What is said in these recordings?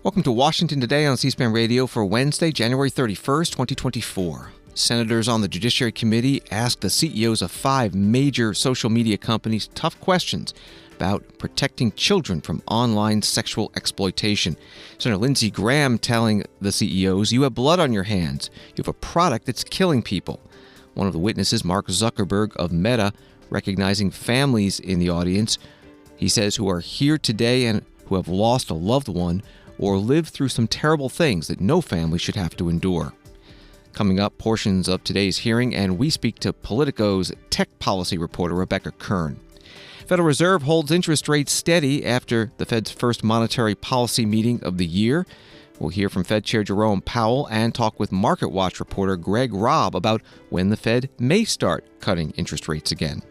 Welcome to Washington Today on C-SPAN Radio for Wednesday, January 31st, 2024. Senators on the Judiciary Committee asked the CEOs of 5 major social media companies tough questions about protecting children from online sexual exploitation. Senator Lindsey Graham telling the CEOs, "You have blood on your hands. You have a product that's killing people." One of the witnesses, Mark Zuckerberg of Meta, recognizing families in the audience, he says, who are here today and who have lost a loved one or lived through some terrible things that no family should have to endure. Coming up, portions of today's hearing, and we speak to Politico's tech policy reporter, Rebecca Kern. Federal Reserve holds interest rates steady after the Fed's first monetary policy meeting of the year. We'll hear from Fed Chair Jerome Powell and talk with MarketWatch reporter Greg Robb about when the Fed may start cutting interest rates again.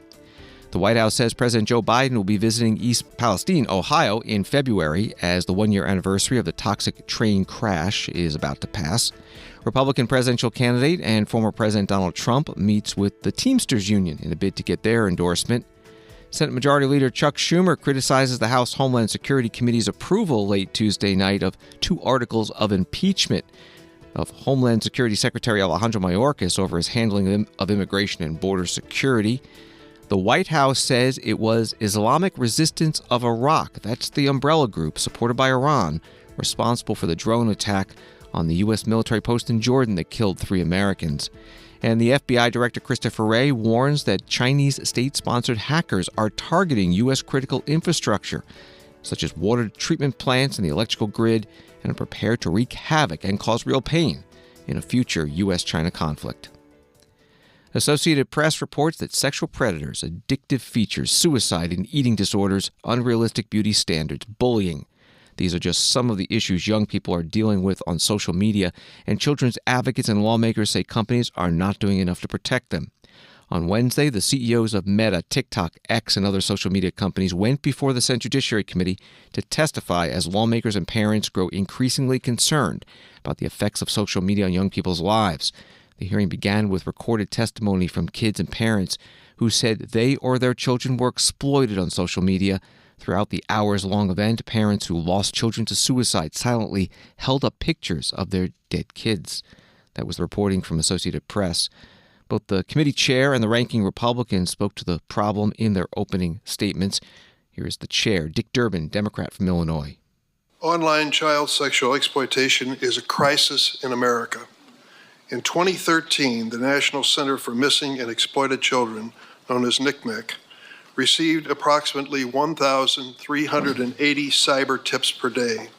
The White House says President Joe Biden will be visiting East Palestine, Ohio, in February as the one-year anniversary of the toxic train crash is about to pass. Republican presidential candidate and former President Donald Trump meets with the Teamsters union in a bid to get their endorsement. Senate Majority Leader Chuck Schumer criticizes the House Homeland Security Committee's approval late Tuesday night of 2 articles of impeachment of Homeland Security Secretary Alejandro Mayorkas over his handling of immigration and border security. The White House says it was Islamic Resistance of Iraq, that's the umbrella group supported by Iran, responsible for the drone attack on the U.S. military post in Jordan that killed 3 Americans. And the FBI Director Christopher Wray warns that Chinese state-sponsored hackers are targeting U.S. critical infrastructure, such as water treatment plants and the electrical grid, and are prepared to wreak havoc and cause real pain in a future U.S.-China conflict. Associated Press reports that sexual predators, addictive features, suicide and eating disorders, unrealistic beauty standards, bullying. These are just some of the issues young people are dealing with on social media, and children's advocates and lawmakers say companies are not doing enough to protect them. On Wednesday, the CEOs of Meta, TikTok, X, and other social media companies went before the Senate Judiciary Committee to testify as lawmakers and parents grow increasingly concerned about the effects of social media on young people's lives. The hearing began with recorded testimony from kids and parents who said they or their children were exploited on social media. Throughout the hours-long event, parents who lost children to suicide silently held up pictures of their dead kids. That was the reporting from Associated Press. Both the committee chair and the ranking Republican spoke to the problem in their opening statements. Here is the chair, Dick Durbin, Democrat from Illinois. Online child sexual exploitation is a crisis in America. In 2013, the National Center for Missing and Exploited Children, known as NCMEC, received approximately 1,380 cyber tips per day.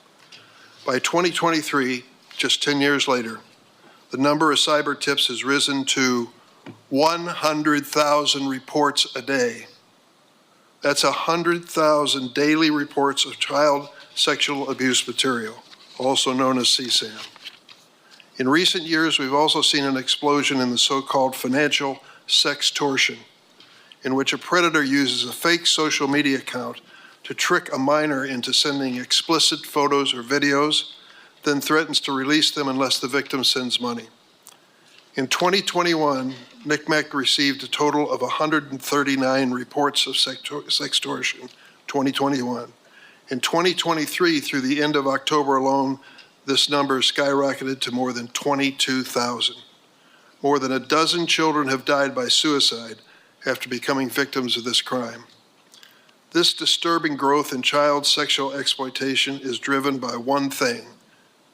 By 2023, just 10 years later, the number of cyber tips has risen to 100,000 reports a day. That's 100,000 daily reports of child sexual abuse material, also known as CSAM. In recent years, we've also seen an explosion in the so-called financial sextortion, in which a predator uses a fake social media account to trick a minor into sending explicit photos or videos, then threatens to release them unless the victim sends money. In 2021, NCMEC received a total of 139 reports of sextortion, 2021. In 2023, through the end of October alone, this number skyrocketed to more than 22,000. More than a dozen children have died by suicide after becoming victims of this crime. This disturbing growth in child sexual exploitation is driven by one thing: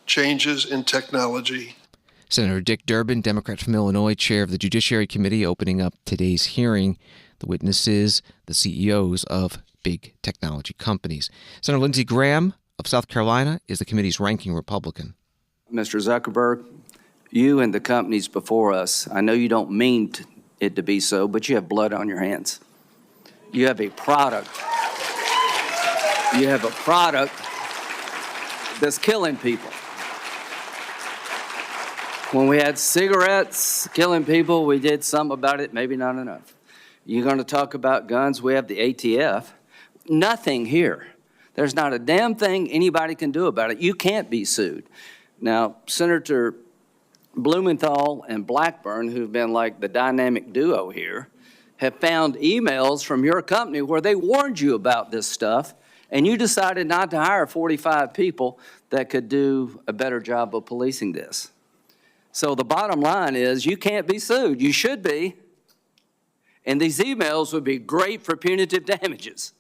changes in technology. Senator Dick Durbin, Democrat from Illinois, chair of the Judiciary Committee, opening up today's hearing. The witnesses, the CEOs of big technology companies. Senator Lindsey Graham of South Carolina is the committee's ranking Republican. Mr. Zuckerberg, you and the companies before us, I know you don't mean it to be so, but you have blood on your hands. You have a product. You have a product that's killing people. When we had cigarettes killing people, we did something about it, maybe not enough. You're going to talk about guns, we have the ATF. Nothing here. There's not a damn thing anybody can do about it. You can't be sued. Now, Senator Blumenthal and Blackburn, who've been like the dynamic duo here, have found emails from your company where they warned you about this stuff, And you decided not to hire 45 people that could do a better job of policing this. So the bottom line is you can't be sued. You should be. And these emails would be great for punitive damages.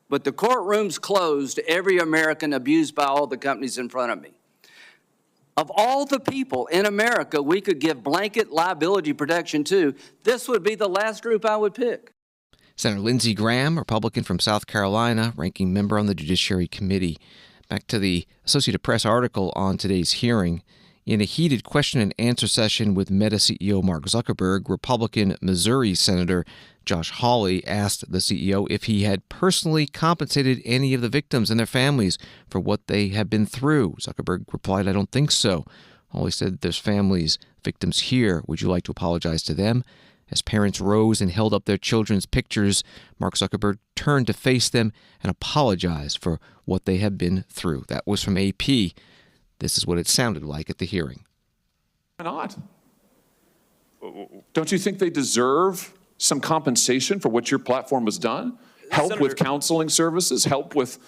But the courtroom's closed to every American abused by all the companies in front of me. Of all the people in America we could give blanket liability protection to, this would be the last group I would pick. Senator Lindsey Graham, Republican from South Carolina, ranking member on the Judiciary Committee. Back to the Associated Press article on today's hearing. In a heated question and answer session with Meta CEO Mark Zuckerberg, Republican Missouri Senator Josh Hawley asked the CEO if he had personally compensated any of the victims and their families for what they have been through. Zuckerberg replied, "I don't think so." Hawley said, "There's families, victims here. Would you like to apologize to them?" As parents rose and held up their children's pictures, Mark Zuckerberg turned to face them and apologize for what they have been through. That was from AP. This is what it sounded like at the hearing. Why not? Don't you think they deserve some compensation for what your platform has done? Help Senator, with counseling services, help with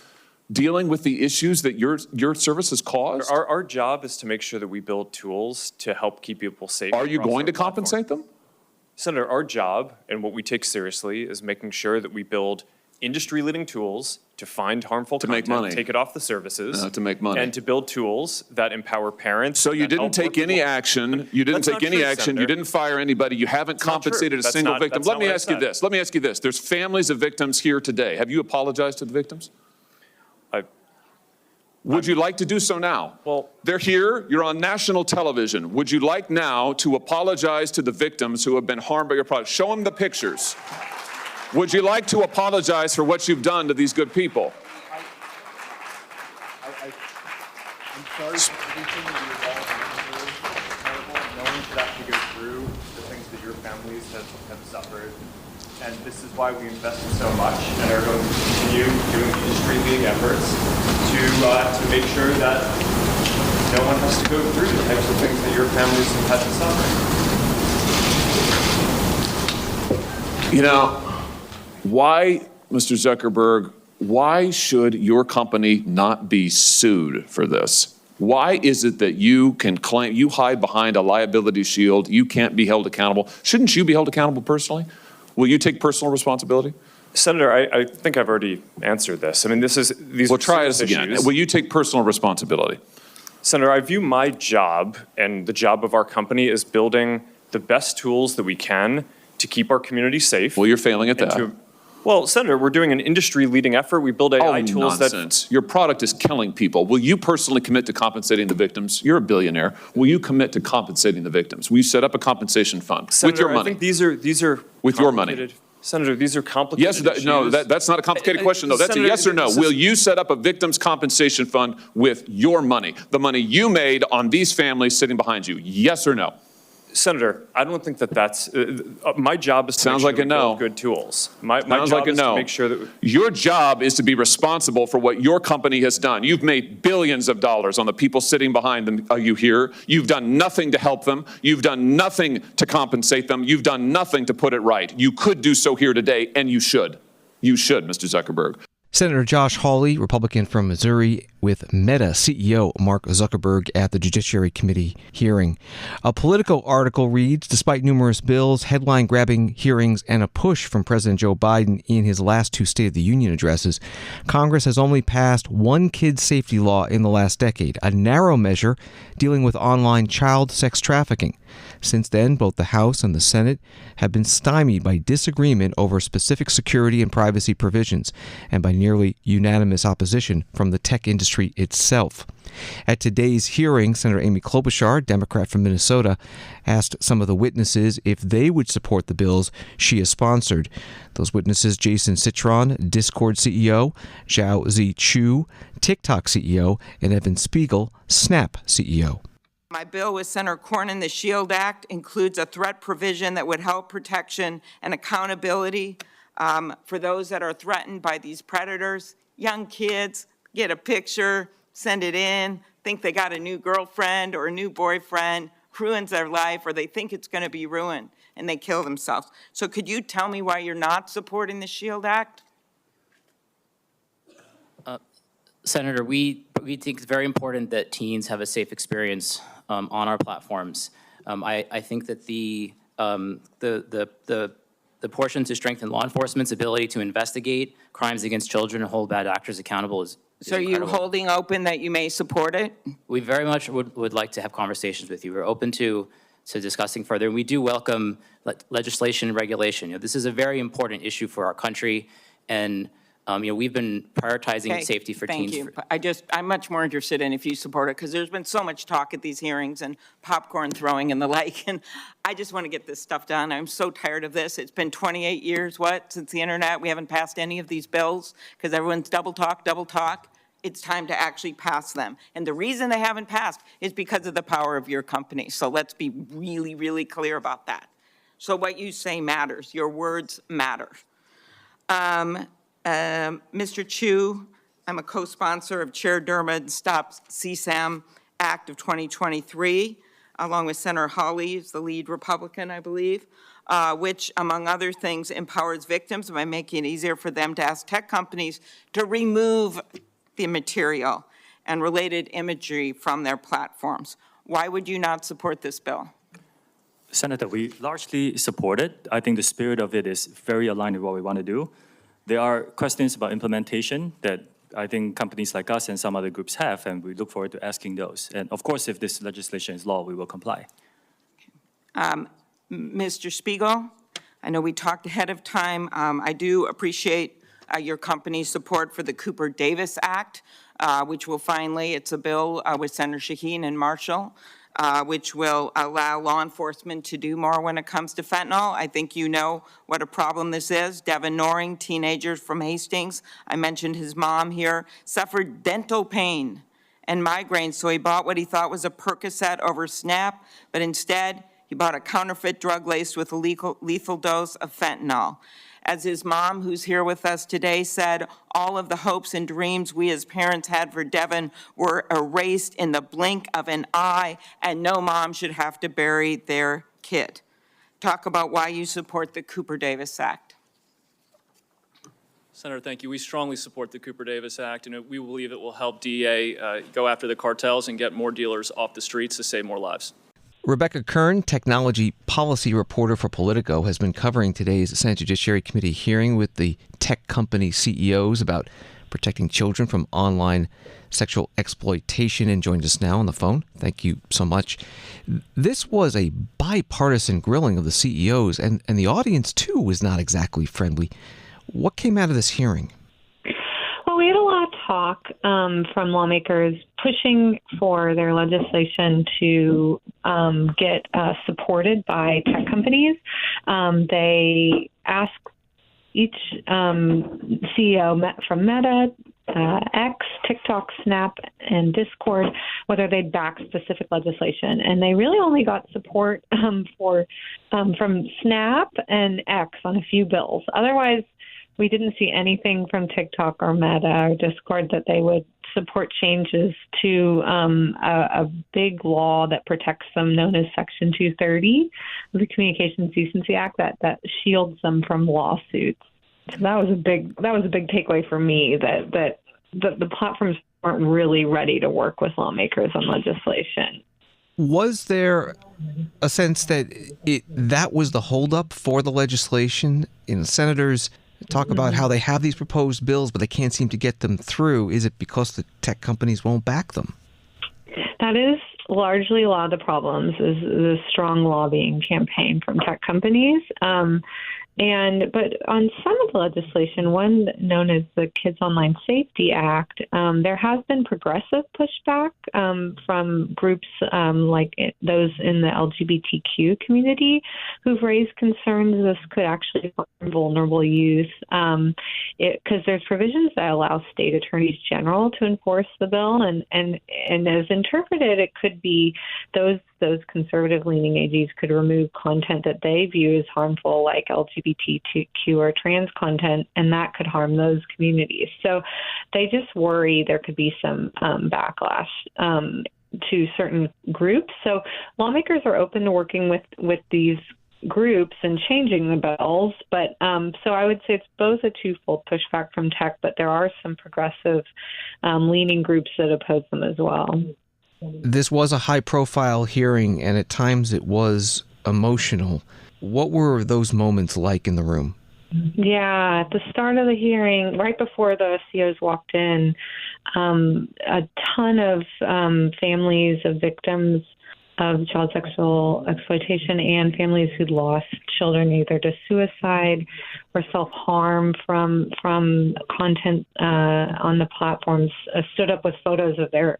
dealing with the issues that your services caused? Our job is to make sure that we build tools to help keep people safe. Are you going to compensate them? Senator, our job and what we take seriously is making sure that we build industry-leading tools to find harmful content, make money. take it off the services, To make money. and to build tools that empower parents. So you that didn't help take work any with- action. You didn't That's take not any true, action. Senator. You didn't fire anybody. You haven't That's not true. compensated a That's single not- victim. that's Let not me what I ask you said. this. Let me ask you this. There's families of victims here today. Have you apologized to the victims? Would you like to do so now? Well- They're here. You're on national television. Would you like now to apologize to the victims who have been harmed by your product? Show them the pictures. Would you like to apologize for what you've done to these good people? I'm sorry for everything that you've all been through. No one should have to go through the things that your families have suffered. And this is why we invested so much and are going to continue doing industry-leading efforts to make sure that no one has to go through the types of things that your families have had to suffer. You know, why, Mr. Zuckerberg, why should your company not be sued for this? Why is it that you can claim, you hide behind a liability shield, you can't be held accountable? Shouldn't you be held accountable personally? Will you take personal responsibility? Senator, I think I've already answered this. I mean, these Well, are try serious this again. issues. Will you take personal responsibility? Senator, I view my job and the job of our company as building the best tools that we can to keep our community safe. Well, you're failing at and that. Well, Senator, we're doing an industry-leading effort. We build AI tools nonsense. Your product is killing people. Will you personally commit to compensating the victims? You're a billionaire. Will you commit to compensating the victims? Will you set up a compensation fund Senator, with your money? I think these are With your money. complicated- Senator, these are complicated Yes, no, issues. that's not a complicated question, though. That's a Senator, yes or no. this is- Will you set up a victims' compensation fund with your money, the money you made on these families sitting behind you? Yes or no? Senator, I don't think that's my job is to Sounds make sure like that a we no. build good tools. My Sounds job like a is no. to make sure that Your job is to be responsible for what your company has done. You've made billions of dollars on the people sitting behind them. Are you here? You've done nothing to help them. You've done nothing to compensate them. You've done nothing to put it right. You could do so here today, and you should. You should, Mr. Zuckerberg. Senator Josh Hawley, Republican from Missouri, with Meta CEO Mark Zuckerberg at the Judiciary Committee hearing. A Politico article reads, despite numerous bills, headline-grabbing hearings, and a push from President Joe Biden in his last two State of the Union addresses, Congress has only passed one kid safety law in the last decade, a narrow measure dealing with online child sex trafficking. Since then, both the House and the Senate have been stymied by disagreement over specific security and privacy provisions, and by nearly unanimous opposition from the tech industry itself. At today's hearing, Senator Amy Klobuchar, Democrat from Minnesota, asked some of the witnesses if they would support the bills she has sponsored. Those witnesses, Jason Citron, Discord CEO, Zhao Zichu, TikTok CEO, and Evan Spiegel, Snap CEO. My bill with Senator Cornyn, the SHIELD Act, includes a threat provision that would help protection and accountability for those that are threatened by these predators. Young kids get a picture, send it in, think they got a new girlfriend or a new boyfriend, ruins their life, or they think it's going to be ruined, and they kill themselves. So could you tell me why you're not supporting the SHIELD Act? Senator, we think it's very important that teens have a safe experience on our platforms. I think that the portion to strengthen law enforcement's ability to investigate crimes against children and hold bad actors accountable is So are you holding open that you may support it? We very much would like to have conversations with you. We're open to discussing further. And we do welcome legislation and regulation. This is a very important issue for our country. And we've been prioritizing safety for teens. Thank you. I'm much more interested in if you support it, because there's been so much talk at these hearings and popcorn throwing and the like, and I just want to get this stuff done. I'm so tired of this. It's been 28 years, since the internet. We haven't passed any of these bills because everyone's double talk. It's time to actually pass them. And the reason they haven't passed is because of the power of your company. So let's be really, really clear about that. So what you say matters. Your words matter. Mr. Chu, I'm a co-sponsor of Chair Durham's Stop CSAM Act of 2023, along with Senator Hawley, who's the lead Republican, I believe, which, among other things, empowers victims by making it easier for them to ask tech companies to remove the material and related imagery from their platforms. Why would you not support this bill? Senator, we largely support it. I think the spirit of it is very aligned with what we want to do. There are questions about implementation that I think companies like us and some other groups have, and we look forward to asking those. And of course, if this legislation is law, we will comply. Mr. Spiegel, I know we talked ahead of time. I do appreciate your company's support for the Cooper-Davis Act, which will finally, it's a bill with Senator Shaheen and Marshall, which will allow law enforcement to do more when it comes to fentanyl. I think you know what a problem this is. Devin Noring, teenager from Hastings, I mentioned his mom here, suffered dental pain and migraines, so he bought what he thought was a Percocet over Snap, but instead he bought a counterfeit drug laced with a lethal dose of fentanyl. As his mom, who's here with us today, said, all of the hopes and dreams we as parents had for Devin were erased in the blink of an eye, and no mom should have to bury their kid. Talk about why you support the Cooper-Davis Act. Senator, thank you. We strongly support the Cooper-Davis Act, and we believe it will help DEA go after the cartels and get more dealers off the streets to save more lives. Rebecca Kern, technology policy reporter for Politico, has been covering today's Senate Judiciary Committee hearing with the tech company CEOs about protecting children from online sexual exploitation, and joins us now on the phone. Thank you so much. This was a bipartisan grilling of the CEOs, and the audience, too, was not exactly friendly. What came out of this hearing? Well, we had a lot of talk from lawmakers pushing for their legislation to get supported by tech companies. They asked each CEO from Meta, X, TikTok, Snap, and Discord whether they'd back specific legislation. And they really only got support from Snap and X on a few bills. Otherwise, we didn't see anything from TikTok or Meta or Discord that they would support changes to a big law that protects them, known as Section 230 of the Communications Decency Act, that shields them from lawsuits. So that was a big takeaway for me, that the platforms weren't really ready to work with lawmakers on legislation. Was there a sense that that was the holdup for the legislation? Senators talk about how they have these proposed bills, but they can't seem to get them through. Is it because the tech companies won't back them? That is largely a lot of the problems, is the strong lobbying campaign from tech companies. But on some of the legislation, one known as the Kids Online Safety Act, there has been progressive pushback from groups like those in the LGBTQ community who've raised concerns this could actually harm vulnerable youth, because there's provisions that allow state attorneys general to enforce the bill, and as interpreted, it could be those conservative-leaning AGs could remove content that they view as harmful, like LGBTQ or trans content, and that could harm those communities. So they just worry there could be some backlash to certain groups. So lawmakers are open to working with these groups and changing the bills. But so I would say it's both a twofold pushback from tech, but there are some progressive leaning groups that oppose them as well. This was a high-profile hearing, and at times it was emotional. What were those moments like in the room? Yeah, at the start of the hearing, right before the CEOs walked in, a ton of families of victims of child sexual exploitation and families who'd lost children either to suicide or self-harm from content on the platforms stood up with photos of their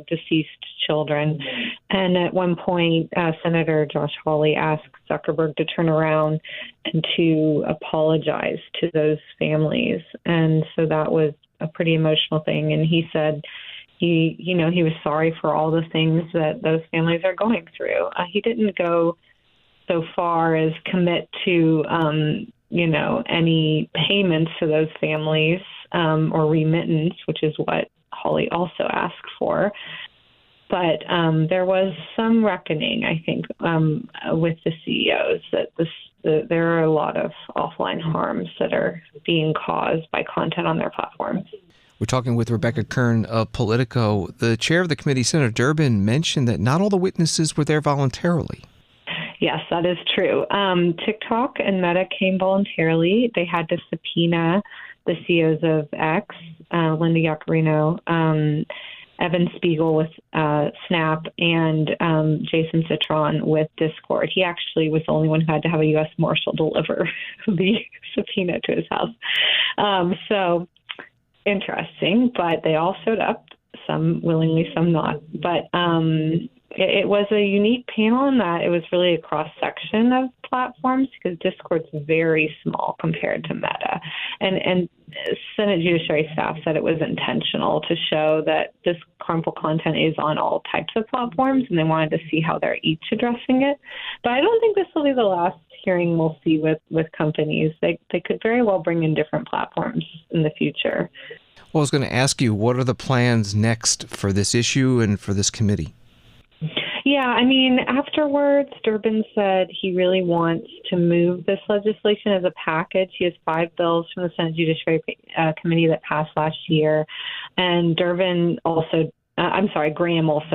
deceased children. And at one point, Senator Josh Hawley asked Zuckerberg to turn around and to apologize to those families. And so that was a pretty emotional thing. And he said he was sorry for all the things that those families are going through. He didn't go so far as commit to, any payments to those families or remittance, which is what Hawley also asked for. But there was some reckoning, I think, with the CEOs that there are a lot of offline harms that are being caused by content on their platforms. We're talking with Rebecca Kern of Politico. The chair of the committee, Senator Durbin, mentioned that not all the witnesses were there voluntarily. Yes, that is true. TikTok and Meta came voluntarily. They had to subpoena the CEOs of X, Linda Yaccarino, Evan Spiegel with Snap, and Jason Citron with Discord. He actually was the only one who had to have a U.S. Marshal deliver the subpoena to his house. So interesting, but they all showed up, some willingly, some not. But it was a unique panel in that it was really a cross-section of platforms because Discord's very small compared to Meta. And Senate Judiciary staff said it was intentional to show that this harmful content is on all types of platforms, and they wanted to see how they're each addressing it. But I don't think this will be the last hearing we'll see with companies. They could very well bring in different platforms in the future. Well, I was going to ask you, what are the plans next for this issue and for this committee? Yeah, I mean, afterwards, Durbin said he really wants to move this legislation as a package. He has 5 bills from the Senate Judiciary Committee that passed last year. And Graham also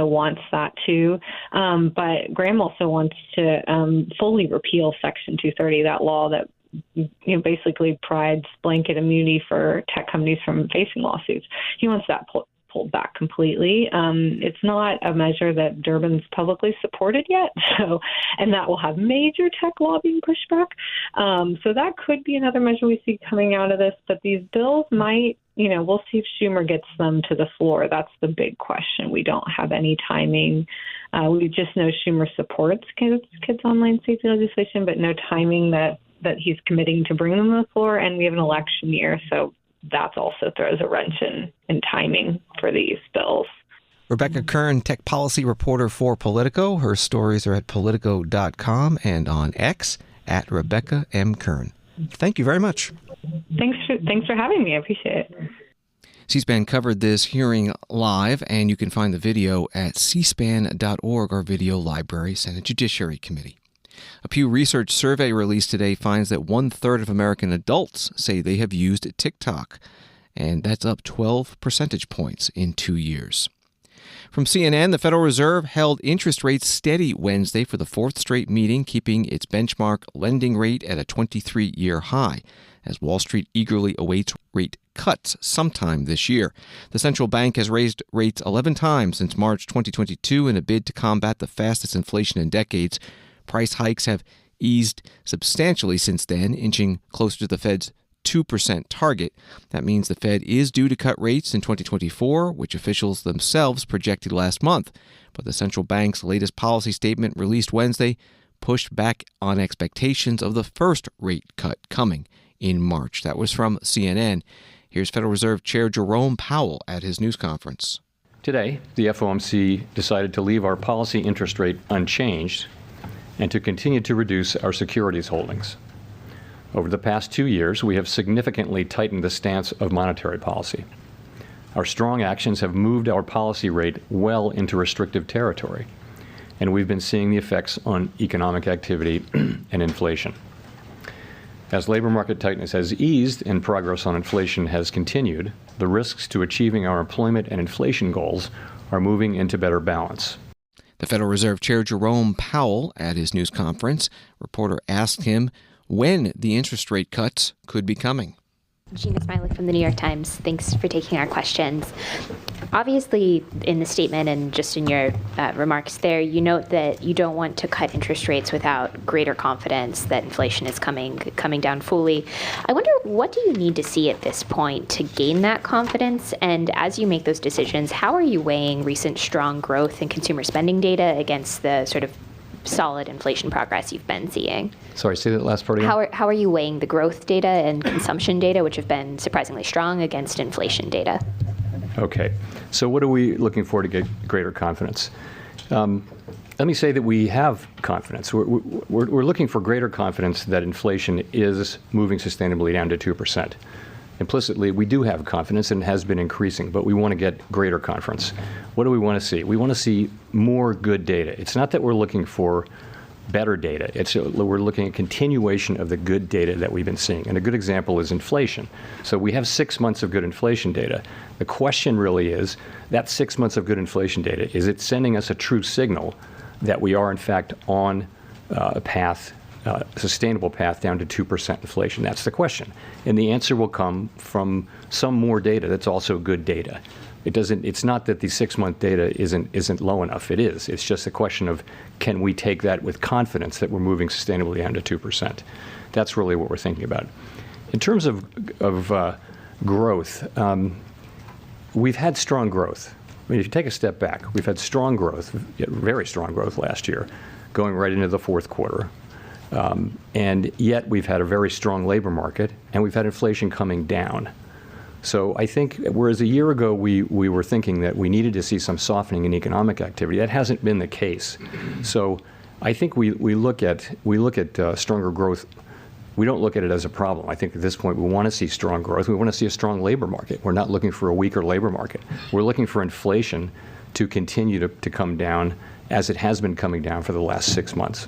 wants that too. But Graham also wants to fully repeal Section 230, that law that basically provides blanket immunity for tech companies from facing lawsuits. He wants that pulled back completely. It's not a measure that Durbin's publicly supported yet, and that will have major tech lobbying pushback. So that could be another measure we see coming out of this. But these bills might, we'll see if Schumer gets them to the floor. That's the big question. We don't have any timing. We just know Schumer supports kids' online safety legislation, but no timing that he's committing to bring them to the floor. And we have an election year, so that also throws a wrench in timing for these bills. Rebecca Kern, tech policy reporter for Politico. Her stories are at Politico.com and on X at Rebecca M. Kern. Thank you very much. Thanks for having me. I appreciate it. C-SPAN covered this hearing live, and you can find the video at cspan.org, our video library, Senate Judiciary Committee. A Pew Research survey released today finds that 1/3 of American adults say they have used TikTok, and that's up 12 percentage points in 2 years. From CNN, the Federal Reserve held interest rates steady Wednesday for the 4th straight meeting, keeping its benchmark lending rate at a 23-year high, as Wall Street eagerly awaits rate cuts sometime this year. The central bank has raised rates 11 times since March 2022 in a bid to combat the fastest inflation in decades. Price hikes have eased substantially since then, inching closer to the Fed's 2% target. That means the Fed is due to cut rates in 2024, which officials themselves projected last month. But the central bank's latest policy statement released Wednesday pushed back on expectations of the first rate cut coming in March. That was from CNN. Here's Federal Reserve Chair Jerome Powell at his news conference. Today, the FOMC decided to leave our policy interest rate unchanged and to continue to reduce our securities holdings. Over the past 2 years, we have significantly tightened the stance of monetary policy. Our strong actions have moved our policy rate well into restrictive territory, and we've been seeing the effects on economic activity and inflation. As labor market tightness has eased and progress on inflation has continued, the risks to achieving our employment and inflation goals are moving into better balance. The Federal Reserve Chair Jerome Powell at his news conference, reporter asked him when the interest rate cuts could be coming. Gina Smilek from the New York Times. Thanks for taking our questions. Obviously, in the statement and just in your remarks there, you note that you don't want to cut interest rates without greater confidence that inflation is coming down fully. I wonder, what do you need to see at this point to gain that confidence? And as you make those decisions, how are you weighing recent strong growth in consumer spending data against the sort of solid inflation progress you've been seeing? Sorry, say that last part again. How are you weighing the growth data and consumption data, which have been surprisingly strong, against inflation data? Okay. So what are we looking for to get greater confidence? Let me say that we have confidence. We're looking for greater confidence that inflation is moving sustainably down to 2%. Implicitly, we do have confidence and it has been increasing, but we want to get greater confidence. What do we want to see? We want to see more good data. It's not that we're looking for better data. We're looking at continuation of the good data that we've been seeing. And a good example is inflation. So we have 6 months of good inflation data. The question really is, that 6 months of good inflation data, is it sending us a true signal that we are in fact on a path, a sustainable path down to 2% inflation? That's the question. And the answer will come from some more data that's also good data. It's not that the 6-month data isn't low enough. It is. It's just a question of, can we take that with confidence that we're moving sustainably down to 2%? That's really what we're thinking about. In terms of growth, we've had strong growth. I mean, if you take a step back, we've had strong growth, very strong growth last year, going right into the fourth quarter. And yet we've had a very strong labor market, and we've had inflation coming down. So I think, whereas a year ago we were thinking that we needed to see some softening in economic activity, that hasn't been the case. So I think we look at stronger growth. We don't look at it as a problem. I think at this point we want to see strong growth. We want to see a strong labor market. We're not looking for a weaker labor market. We're looking for inflation to continue to come down as it has been coming down for the last 6 months.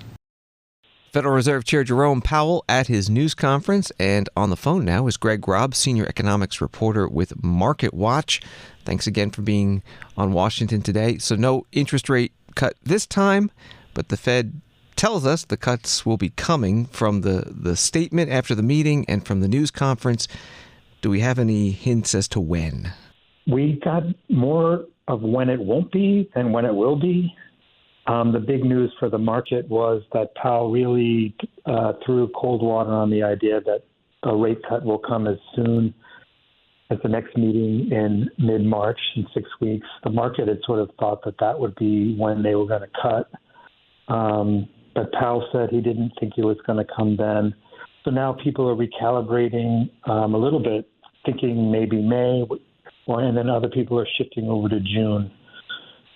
Federal Reserve Chair Jerome Powell at his news conference. And on the phone now is Greg Robb, senior economics reporter with MarketWatch. Thanks again for being on Washington today. So no interest rate cut this time, but the Fed tells us the cuts will be coming from the statement after the meeting and from the news conference. Do we have any hints as to when? We got more of when it won't be than when it will be. The big news for the market was that Powell really threw cold water on the idea that a rate cut will come as soon as the next meeting in mid-March, in 6 weeks. The market had sort of thought that would be when they were going to cut. But Powell said he didn't think it was going to come then. So now people are recalibrating a little bit, thinking maybe May, and then other people are shifting over to June.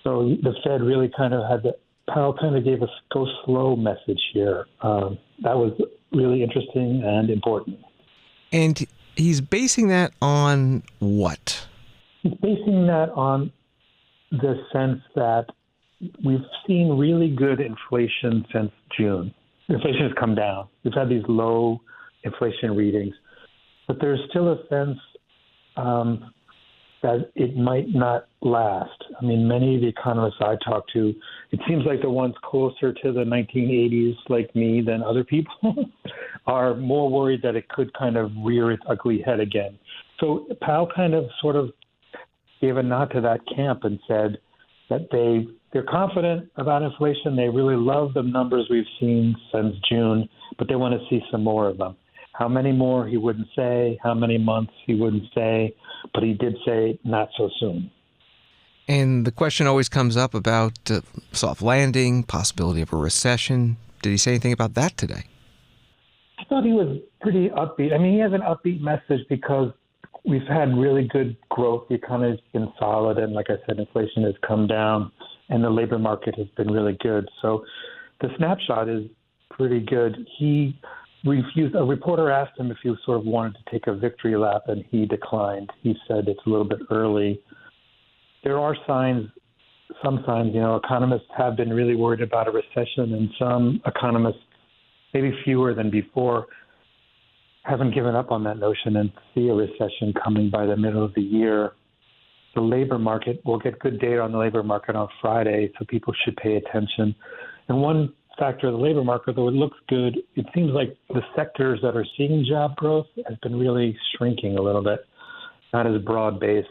So the Fed really Powell kind of gave a go slow message here. That was really interesting and important. And he's basing that on what? He's basing that on the sense that we've seen really good inflation since June. Inflation has come down. We've had these low inflation readings, but there's still a sense that it might not last. I mean, many of the economists I talk to, it seems like the ones closer to the 1980s, like me, than other people, are more worried that it could kind of rear its ugly head again. So Powell kind of sort of gave a nod to that camp and said that they're confident about inflation. They really love the numbers we've seen since June, but they want to see some more of them. How many more, he wouldn't say. How many months, he wouldn't say. But he did say not so soon. And the question always comes up about soft landing, possibility of a recession. Did he say anything about that today? I thought he was pretty upbeat. I mean, he has an upbeat message because we've had really good growth. The economy has been solid. And like I said, inflation has come down and the labor market has been really good. So the snapshot is pretty good. He refused. A reporter asked him if he sort of wanted to take a victory lap, and he declined. He said it's a little bit early. There are signs some signs. Economists have been really worried about a recession, and some economists, maybe fewer than before, haven't given up on that notion and see a recession coming by the middle of the year. The labor market, we'll get good data on the labor market on Friday, so people should pay attention. And one factor of the labor market, though it looks good, it seems like the sectors that are seeing job growth has been really shrinking a little bit, not as broad-based.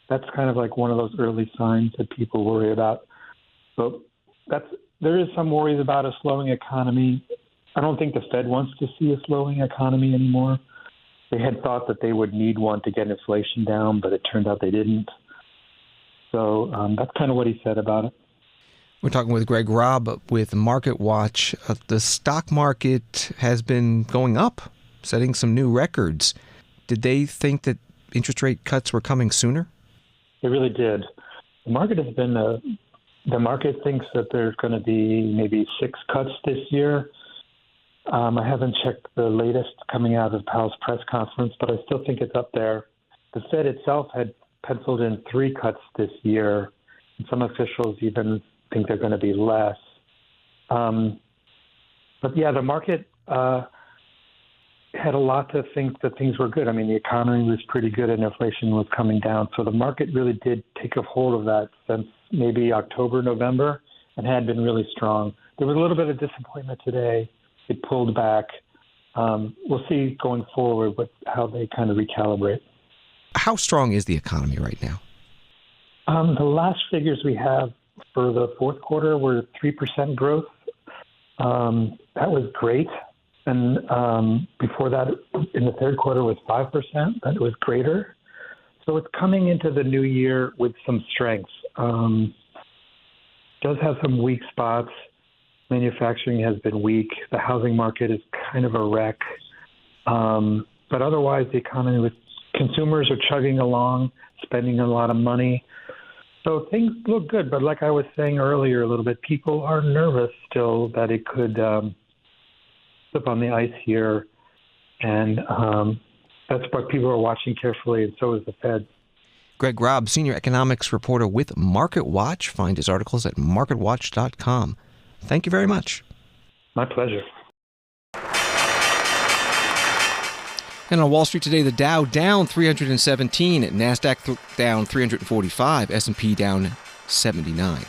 That's kind of like one of those early signs that people worry about. So there is some worries about a slowing economy. I don't think the Fed wants to see a slowing economy anymore. They had thought that they would need one to get inflation down, but it turned out they didn't. So that's kind of what he said about it. We're talking with Greg Robb with MarketWatch. The stock market has been going up, setting some new records. Did they think that interest rate cuts were coming sooner? They really did. The market has been the market thinks that there's going to be maybe 6 cuts this year. I haven't checked the latest coming out of Powell's press conference, but I still think it's up there. The Fed itself had penciled in 3 cuts this year, and some officials even think they're going to be less. But yeah, the market had a lot to think that things were good. I mean, the economy was pretty good and inflation was coming down. So the market really did take a hold of that since maybe October, November, and had been really strong. There was a little bit of disappointment today. It pulled back. We'll see going forward with how they kind of recalibrate. How strong is the economy right now? The last figures we have for the fourth quarter were 3% growth. That was great. And before that, in the third quarter, was 5%. That was greater. So it's coming into the new year with some strengths. Does have some weak spots. Manufacturing has been weak. The housing market is kind of a wreck. But otherwise, the economy with consumers are chugging along, spending a lot of money. So things look good. But like I was saying earlier a little bit, people are nervous still that it could slip on the ice here. And that's what people are watching carefully, and so is the Fed. Greg Robb, senior economics reporter with MarketWatch. Find his articles at MarketWatch.com. Thank you very much. My pleasure. And on Wall Street today, the Dow down 317, NASDAQ down 345, S&P down 79.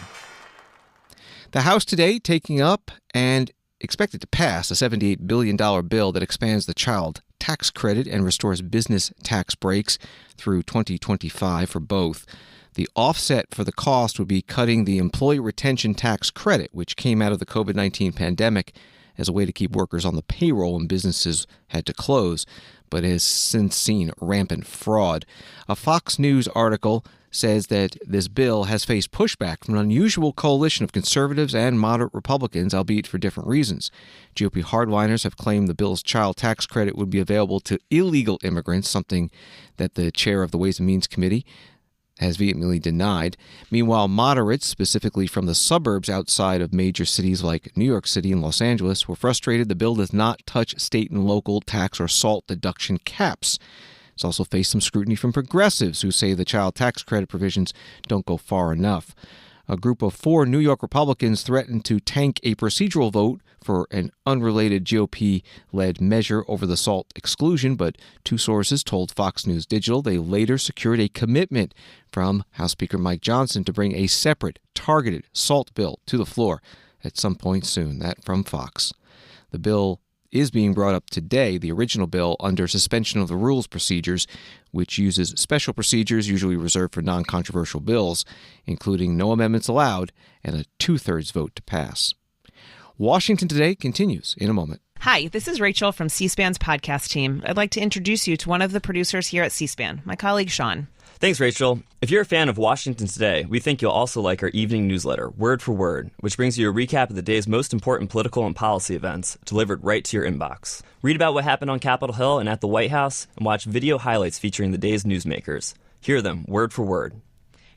The House today taking up and expected to pass a $78 billion bill that expands the child tax credit and restores business tax breaks through 2025 for both. The offset for the cost would be cutting the employee retention tax credit, which came out of the COVID-19 pandemic as a way to keep workers on the payroll when businesses had to close, but has since seen rampant fraud. A Fox News article says that this bill has faced pushback from an unusual coalition of conservatives and moderate Republicans, albeit for different reasons. GOP hardliners have claimed the bill's child tax credit would be available to illegal immigrants, something that the chair of the Ways and Means Committee has vehemently denied. Meanwhile, moderates, specifically from the suburbs outside of major cities like New York City and Los Angeles, were frustrated the bill does not touch state and local tax or SALT deduction caps. It's also faced some scrutiny from progressives who say the child tax credit provisions don't go far enough. A group of 4 New York Republicans threatened to tank a procedural vote for an unrelated GOP-led measure over the SALT exclusion, but 2 sources told Fox News Digital they later secured a commitment from House Speaker Mike Johnson to bring a separate, targeted SALT bill to the floor at some point soon. That from Fox. The bill is being brought up today, the original bill, under suspension of the rules procedures, which uses special procedures usually reserved for non-controversial bills, including no amendments allowed and a 2/3 vote to pass. Washington Today continues in a moment. Hi, this is Rachel from C-SPAN's podcast team. I'd like to introduce you to one of the producers here at C-SPAN, my colleague Sean. Thanks, Rachel. If you're a fan of Washington Today, we think you'll also like our evening newsletter, Word for Word, which brings you a recap of the day's most important political and policy events delivered right to your inbox. Read about what happened on Capitol Hill and at the White House, and watch video highlights featuring the day's newsmakers. Hear them word for word.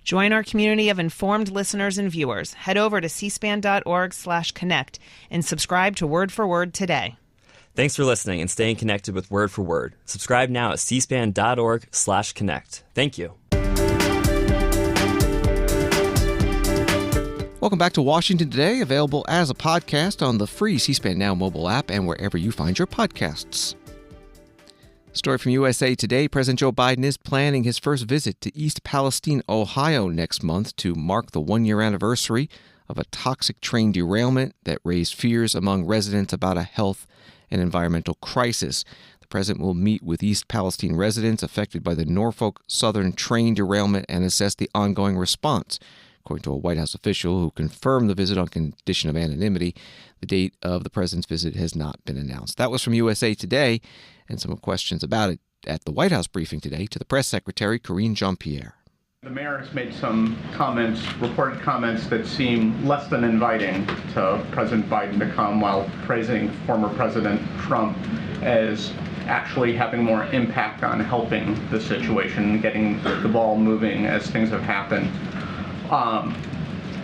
Join our community of informed listeners and viewers. Head over to cspan.org/connect and subscribe to Word for Word today. Thanks for listening and staying connected with Word for Word. Subscribe now at cspan.org/connect. Thank you. Welcome back to Washington Today, available as a podcast on the free C-SPAN Now mobile app and wherever you find your podcasts. Story from USA Today, President Joe Biden is planning his first visit to East Palestine, Ohio next month to mark the one-year anniversary of a toxic train derailment that raised fears among residents about a health and environmental crisis. The president will meet with East Palestine residents affected by the Norfolk Southern train derailment and assess the ongoing response. According to a White House official who confirmed the visit on condition of anonymity, the date of the president's visit has not been announced. That was from USA Today, and some questions about it at the White House briefing today to the press secretary, Karine Jean-Pierre. The mayor has made some comments, reported comments that seem less than inviting to President Biden to come, while praising former President Trump as actually having more impact on helping the situation, getting the ball moving as things have happened.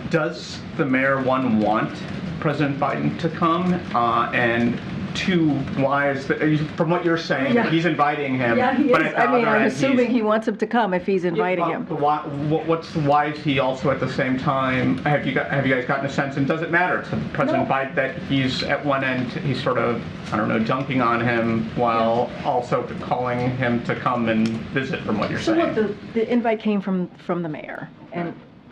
Does the mayor, one, want President Biden to come? And two, why is that? From what you're saying, he's inviting him. Yeah, he but is. I'm assuming he wants him to come if he's inviting him. Why is he also at the same time? Have you guys gotten a sense? And does it matter to President Biden that he's at one end, he's sort of, dunking on him while also calling him to come and visit, from what you're saying? So look, the invite came from the mayor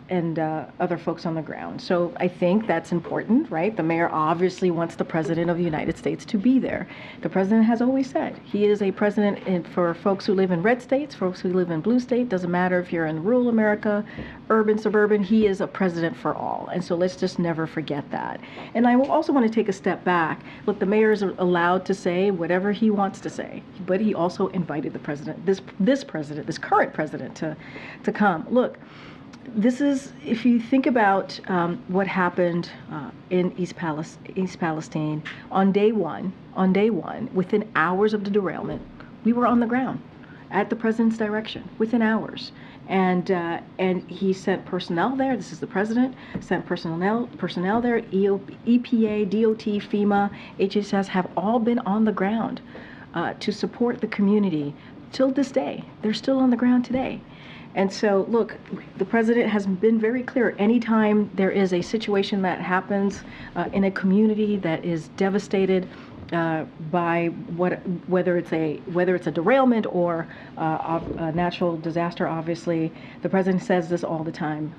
and other folks on the ground. So I think that's important, right? The mayor obviously wants the president of the United States to be there. The president has always said he is a president for folks who live in red states, folks who live in blue states. Doesn't matter if you're in rural America, urban, suburban, he is a president for all. And so let's just never forget that. And I will also want to take a step back. Look, the mayor is allowed to say whatever he wants to say, but he also invited the president, this current president to come. Look, this is, if you think about what happened in East Palestine, on day one, within hours of the derailment, we were on the ground at the president's direction, within hours. And he sent personnel there. This is the president, sent personnel there. EPA, DOT, FEMA, HHS have all been on the ground to support the community till this day. They're still on the ground today. And so, look, the president has been very clear. Anytime there is a situation that happens in a community that is devastated by whether it's a derailment or a natural disaster, obviously, the president says this all the time.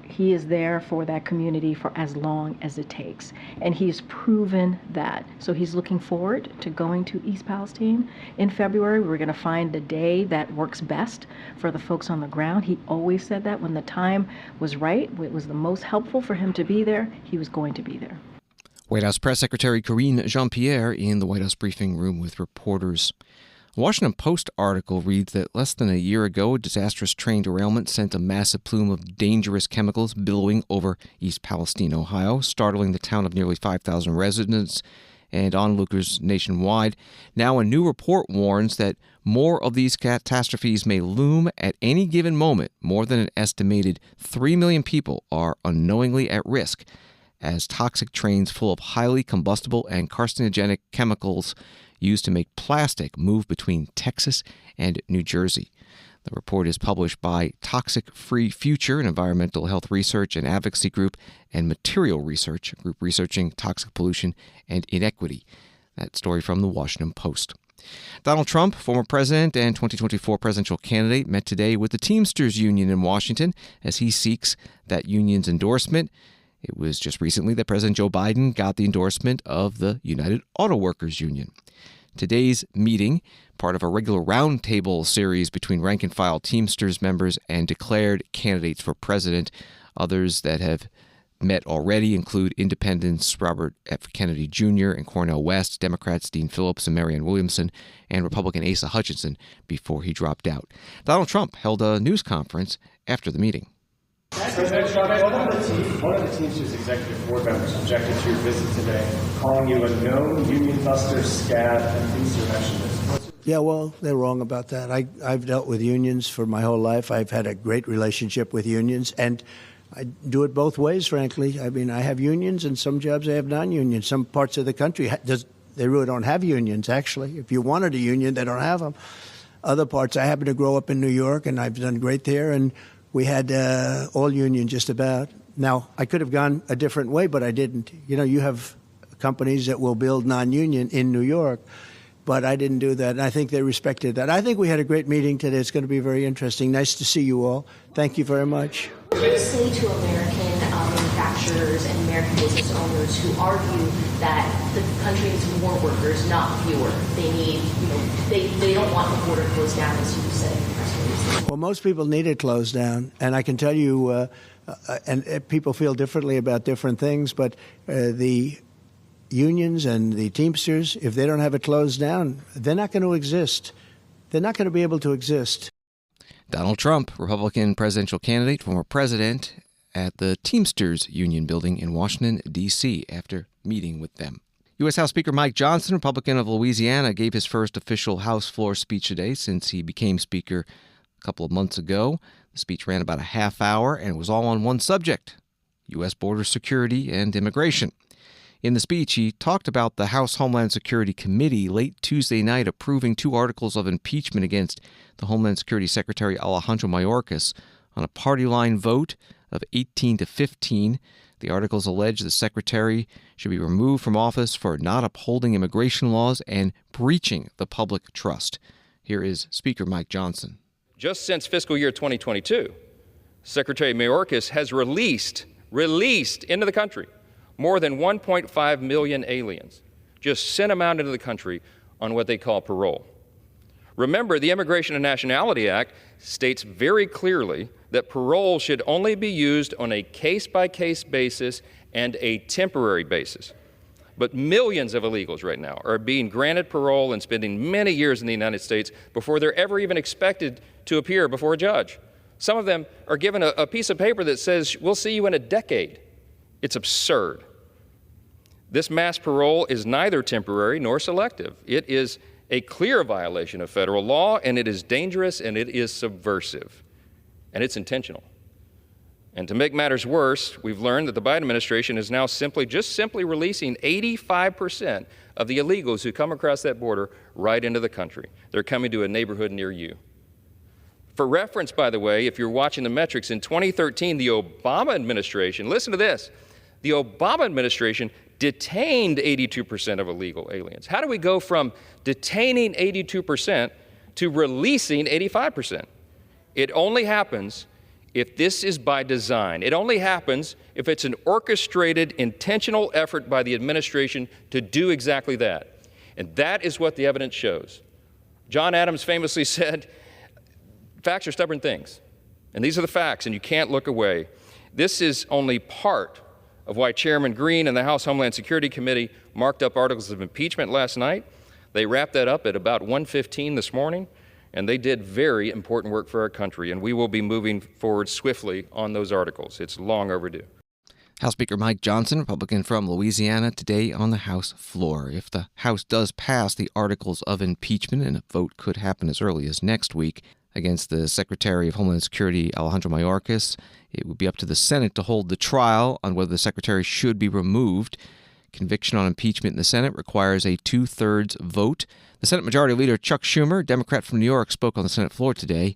He is there for that community for as long as it takes. And he's proven that. So he's looking forward to going to East Palestine in February. We're going to find the day that works best for the folks on the ground. He always said that when the time was right, it was the most helpful for him to be there, he was going to be there. White House Press Secretary Karine Jean-Pierre in the White House briefing room with reporters. A Washington Post article reads that less than a year ago, a disastrous train derailment sent a massive plume of dangerous chemicals billowing over East Palestine, Ohio, startling the town of nearly 5,000 residents and onlookers nationwide. Now a new report warns that more of these catastrophes may loom at any given moment. More than an estimated 3 million people are unknowingly at risk as toxic trains full of highly combustible and carcinogenic chemicals used to make plastic move between Texas and New Jersey. The report is published by Toxic Free Future, an environmental health research and advocacy group, and Material Research, a group researching toxic pollution and inequity. That story from the Washington Post. Donald Trump, former president and 2024 presidential candidate, met today with the Teamsters union in Washington as he seeks that union's endorsement. It was just recently that President Joe Biden got the endorsement of the United Auto Workers Union. Today's meeting, part of a regular roundtable series between rank-and-file Teamsters members and declared candidates for president. Others that have met already include independents Robert F. Kennedy Jr. and Cornel West, Democrats Dean Phillips and Marianne Williamson, and Republican Asa Hutchinson before he dropped out. Donald Trump held a news conference after the meeting. President Trump, one of the Teamsters executive board members objected to your visit today, calling you a known union buster, scab, and insurrectionist. Yeah, well, they're wrong about that. I've dealt with unions for my whole life. I've had a great relationship with unions, and I do it both ways, frankly. I mean, I have unions, and some jobs I have non-unions. Some parts of the country, they really don't have unions, actually. If you wanted a union, they don't have them. Other parts, I happen to grow up in New York, and I've done great there, and we had all union just about. Now, I could have gone a different way, but I didn't. You know, you have companies that will build non-union in New York, but I didn't do that, and I think they respected that. I think we had a great meeting today. It's going to be very interesting. Nice to see you all. Thank you very much. What do you say to American manufacturers and American business owners who argue that the country needs more workers, not fewer? They need, they don't want the border closed down, as you said in the press release. Well, most people need it closed down, and I can tell you, and people feel differently about different things, but the unions and the Teamsters, if they don't have it closed down, they're not going to exist. They're not going to be able to exist. Donald Trump, Republican presidential candidate, former president, at the Teamsters Union building in Washington, D.C. after meeting with them. U.S. House Speaker Mike Johnson, Republican of Louisiana, gave his first official House floor speech today since he became Speaker a couple of months ago. The speech ran about a half hour and was all on one subject, U.S. border security and immigration. In the speech, he talked about the House Homeland Security Committee late Tuesday night approving 2 articles of impeachment against the Homeland Security Secretary Alejandro Mayorkas on a party line vote of 18 to 15. The articles allege the secretary should be removed from office for not upholding immigration laws and breaching the public trust. Here is Speaker Mike Johnson. Just since fiscal year 2022, Secretary Mayorkas has released into the country more than 1.5 million aliens, just sent them out into the country on what they call parole. Remember, the Immigration and Nationality Act states very clearly that parole should only be used on a case-by-case basis and a temporary basis. But millions of illegals right now are being granted parole and spending many years in the United States before they're ever even expected to appear before a judge. Some of them are given a piece of paper that says, "We'll see you in a decade." It's absurd. This mass parole is neither temporary nor selective. It is a clear violation of federal law, and it is dangerous, and it is subversive, and it's intentional. And to make matters worse, we've learned that the Biden administration is now simply releasing 85% of the illegals who come across that border right into the country. They're coming to a neighborhood near you. For reference, by the way, if you're watching the metrics, in 2013, the Obama administration, listen to this, the Obama administration detained 82% of illegal aliens. How do we go from detaining 82% to releasing 85%? It only happens if this is by design. It only happens if it's an orchestrated, intentional effort by the administration to do exactly that. And that is what the evidence shows. John Adams famously said, "Facts are stubborn things." And these are the facts, and you can't look away. This is only part of why Chairman Green and the House Homeland Security Committee marked up articles of impeachment last night. They wrapped that up at about 1:15 this morning, and they did very important work for our country, and we will be moving forward swiftly on those articles. It's long overdue. House Speaker Mike Johnson, Republican from Louisiana, today on the House floor. If the House does pass the articles of impeachment, and a vote could happen as early as next week against the Secretary of Homeland Security, Alejandro Mayorkas, it would be up to the Senate to hold the trial on whether the Secretary should be removed. Conviction on impeachment in the Senate requires a 2/3 vote. The Senate Majority Leader Chuck Schumer, Democrat from New York, spoke on the Senate floor today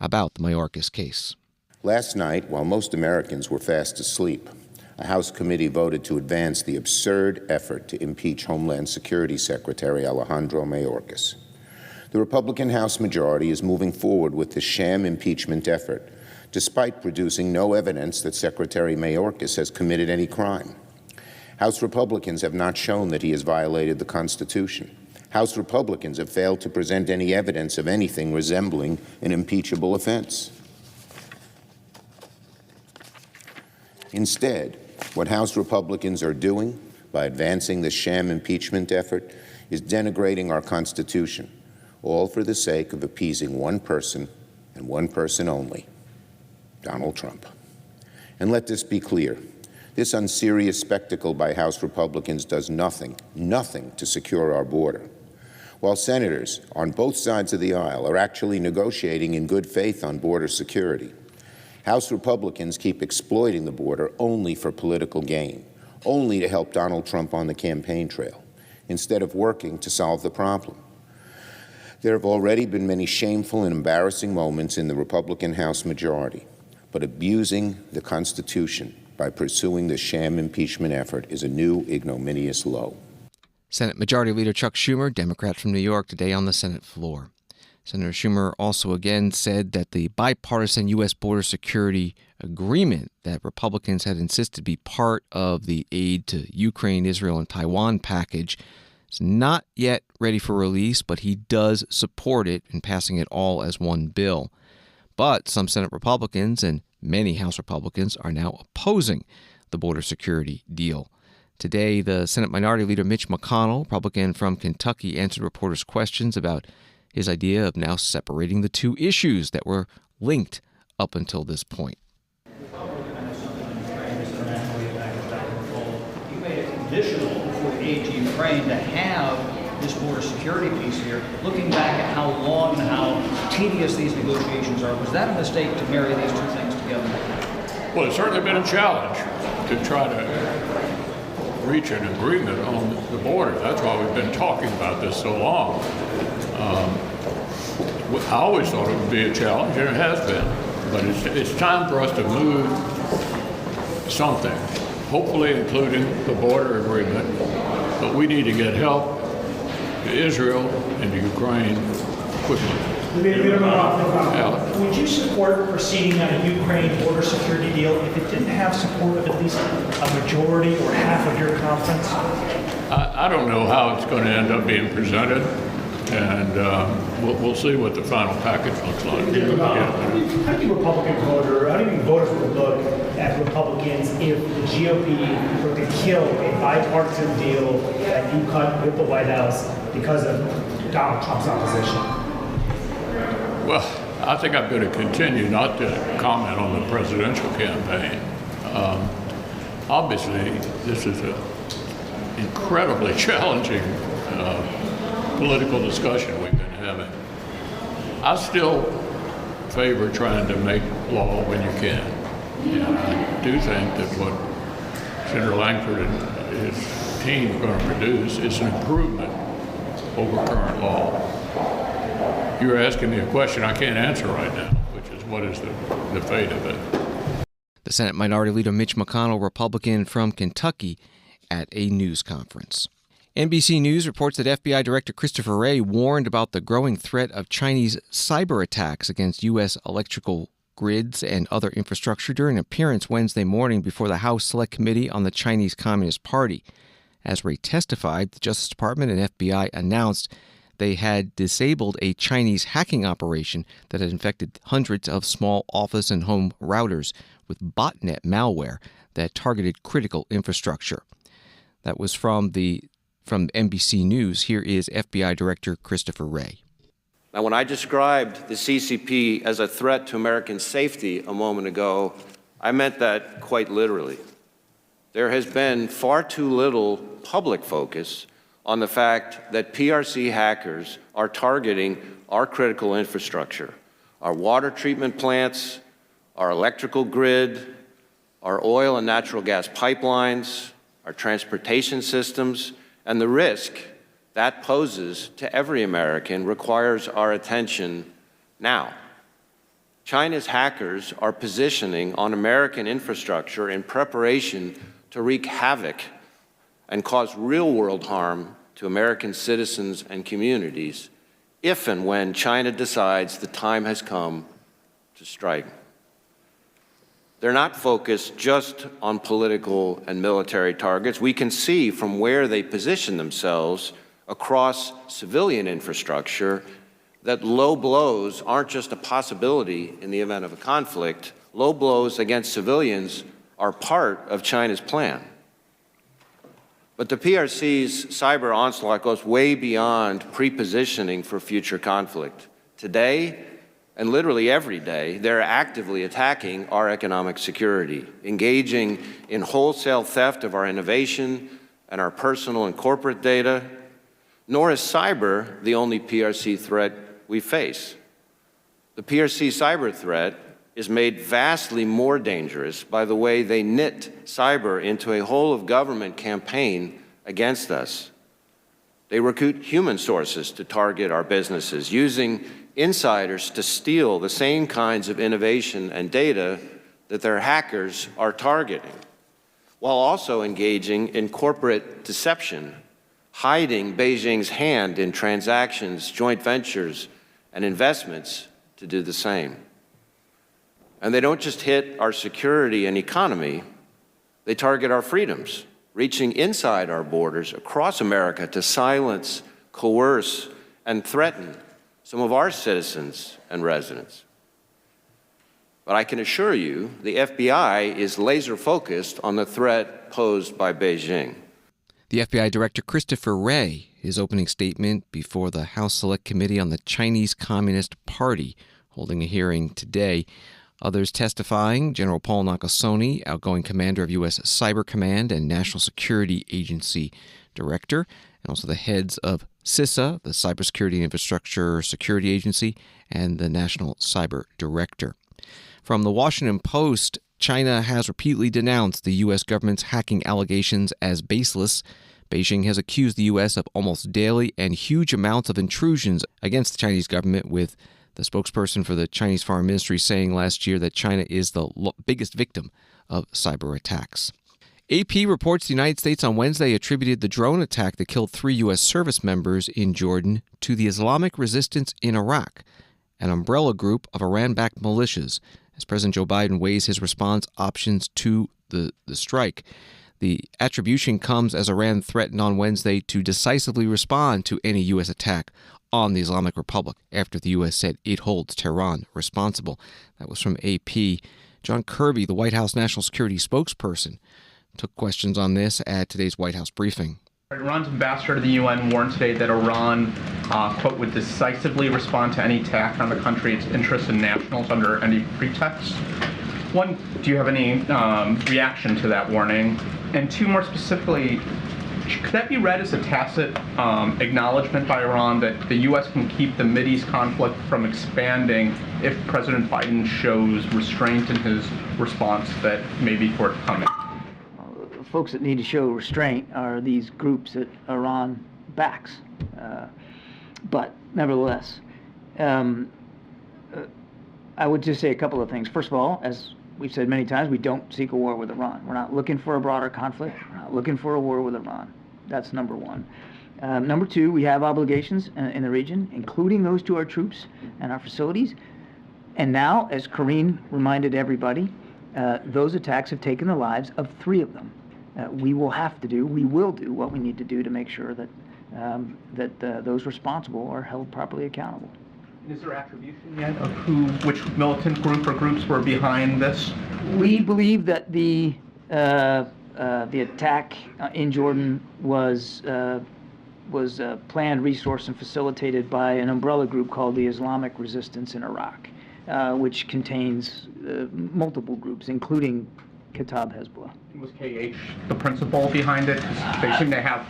about the Mayorkas case. Last night, while most Americans were fast asleep, a House committee voted to advance the absurd effort to impeach Homeland Security Secretary Alejandro Mayorkas. The Republican House majority is moving forward with the sham impeachment effort, despite producing no evidence that Secretary Mayorkas has committed any crime. House Republicans have not shown that he has violated the Constitution. House Republicans have failed to present any evidence of anything resembling an impeachable offense. Instead, what House Republicans are doing by advancing the sham impeachment effort is denigrating our Constitution, all for the sake of appeasing one person and one person only, Donald Trump. And let this be clear. This unserious spectacle by House Republicans does nothing to secure our border. While senators on both sides of the aisle are actually negotiating in good faith on border security, House Republicans keep exploiting the border only for political gain, only to help Donald Trump on the campaign trail, instead of working to solve the problem. There have already been many shameful and embarrassing moments in the Republican House majority, but abusing the Constitution by pursuing the sham impeachment effort is a new ignominious low. Senate Majority Leader Chuck Schumer, Democrat from New York, today on the Senate floor. Senator Schumer also again said that the bipartisan U.S. border security agreement that Republicans had insisted be part of the aid to Ukraine, Israel, and Taiwan package is not yet ready for release, but he does support it and passing it all as one bill. But some Senate Republicans and many House Republicans are now opposing the border security deal. Today, the Senate Minority Leader Mitch McConnell, Republican from Kentucky, answered reporters' questions about his idea of now separating the two issues that were linked up until this point. You made it conditional for the aid to Ukraine to have this border security piece here. Looking back at how long and how tedious these negotiations are, was that a mistake to marry these two things together? Well, it's certainly been a challenge to try to reach an agreement on the border. That's why we've been talking about this so long. I always thought it would be a challenge, and it has been. But it's time for us to move something, hopefully including the border agreement. But we need to get help to Israel and to Ukraine quickly. Would you support proceeding on a Ukraine border security deal if it didn't have support of at least a majority or half of your conference? I don't know how it's going to end up being presented, and we'll see what the final package looks like. How do you Republican voter, how do you voters would look at Republicans if the GOP were to kill a bipartisan deal that you cut with the White House because of Donald Trump's opposition? Well, I think I'm going to continue not to comment on the presidential campaign. Obviously, this is an incredibly challenging political discussion we've been having. I still favor trying to make law when you can. And I do think that what Senator Langford and his team are going to produce is an improvement over current law. You're asking me a question I can't answer right now, which is what is the fate of it. The Senate Minority Leader Mitch McConnell, Republican from Kentucky, at a news conference. NBC News reports that FBI Director Christopher Wray warned about the growing threat of Chinese cyber attacks against U.S. electrical grids and other infrastructure during an appearance Wednesday morning before the House Select Committee on the Chinese Communist Party. As Wray testified, the Justice Department and FBI announced they had disabled a Chinese hacking operation that had infected hundreds of small office and home routers with botnet malware that targeted critical infrastructure. That was from NBC News. Here is FBI Director Christopher Wray. Now, when I described the CCP as a threat to American safety a moment ago, I meant that quite literally. There has been far too little public focus on the fact that PRC hackers are targeting our critical infrastructure, our water treatment plants, our electrical grid, our oil and natural gas pipelines, our transportation systems, and the risk that poses to every American requires our attention now. China's hackers are positioning on American infrastructure in preparation to wreak havoc and cause real-world harm to American citizens and communities if and when China decides the time has come to strike. They're not focused just on political and military targets. We can see from where they position themselves across civilian infrastructure that low blows aren't just a possibility in the event of a conflict. Low blows against civilians are part of China's plan. But the PRC's cyber onslaught goes way beyond pre-positioning for future conflict. Today, and literally every day, they're actively attacking our economic security, engaging in wholesale theft of our innovation and our personal and corporate data. Nor is cyber the only PRC threat we face. The PRC cyber threat is made vastly more dangerous by the way they knit cyber into a whole-of-government campaign against us. They recruit human sources to target our businesses, using insiders to steal the same kinds of innovation and data that their hackers are targeting, while also engaging in corporate deception, hiding Beijing's hand in transactions, joint ventures, and investments to do the same. And they don't just hit our security and economy, they target our freedoms, reaching inside our borders across America to silence, coerce, and threaten some of our citizens and residents. But I can assure you, the FBI is laser-focused on the threat posed by Beijing. The FBI Director Christopher Wray, his opening statement before the House Select Committee on the Chinese Communist Party, holding a hearing today. Others testifying, General Paul Nakasone, outgoing commander of U.S. Cyber Command and National Security Agency Director, and also the heads of CISA, the Cybersecurity Infrastructure Security Agency, and the National Cyber Director. From the Washington Post, China has repeatedly denounced the U.S. government's hacking allegations as baseless. Beijing has accused the U.S. of almost daily and huge amounts of intrusions against the Chinese government, with the spokesperson for the Chinese Foreign Ministry saying last year that China is the biggest victim of cyber attacks. AP reports the United States on Wednesday attributed the drone attack that killed 3 U.S. service members in Jordan to the Islamic resistance in Iraq, an umbrella group of Iran-backed militias, as President Joe Biden weighs his response options to the strike. The attribution comes as Iran threatened on Wednesday to decisively respond to any U.S. attack on the Islamic Republic after the U.S. said it holds Tehran responsible. That was from AP. John Kirby, the White House National Security spokesperson, took questions on this at today's White House briefing. Iran's ambassador to the UN warned today that Iran, quote, would decisively respond to any attack on the country, its interests and nationals under any pretext. One, do you have any reaction to that warning? And two, more specifically, could that be read as a tacit acknowledgement by Iran that the U.S. can keep the Mideast conflict from expanding if President Biden shows restraint in his response that may be forthcoming? Folks that need to show restraint are these groups that Iran backs. But nevertheless, I would just say a couple of things. First of all, as we've said many times, we don't seek a war with Iran. We're not looking for a broader conflict. We're not looking for a war with Iran. That's number one. Number two, we have obligations in the region, including those to our troops and our facilities. And now, as Karine reminded everybody, those attacks have taken the lives of 3 of them. We will do what we need to do to make sure that those responsible are held properly accountable. Is there attribution yet of which militant group or groups were behind this? We believe that the attack in Jordan was planned, resourced, and facilitated by an umbrella group called the Islamic Resistance in Iraq, which contains multiple groups, including Kataib Hezbollah. Was KH the principal behind it? They seem to have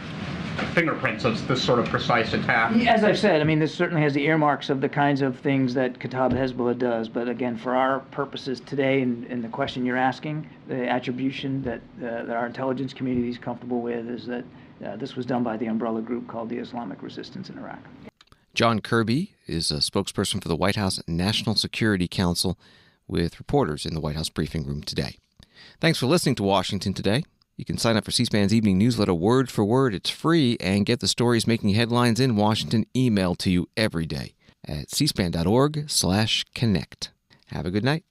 fingerprints of this sort of precise attack. As I've said, I mean, this certainly has the earmarks of the kinds of things that Kataib Hezbollah does. But again, for our purposes today and the question you're asking, the attribution that our intelligence community is comfortable with is that this was done by the umbrella group called the Islamic Resistance in Iraq. John Kirby is a spokesperson for the White House National Security Council with reporters in the White House briefing room today. Thanks for listening to Washington Today. You can sign up for C-SPAN's evening newsletter word for word. It's free, and get the stories making headlines in Washington emailed to you every day at cspan.org/connect. Have a good night.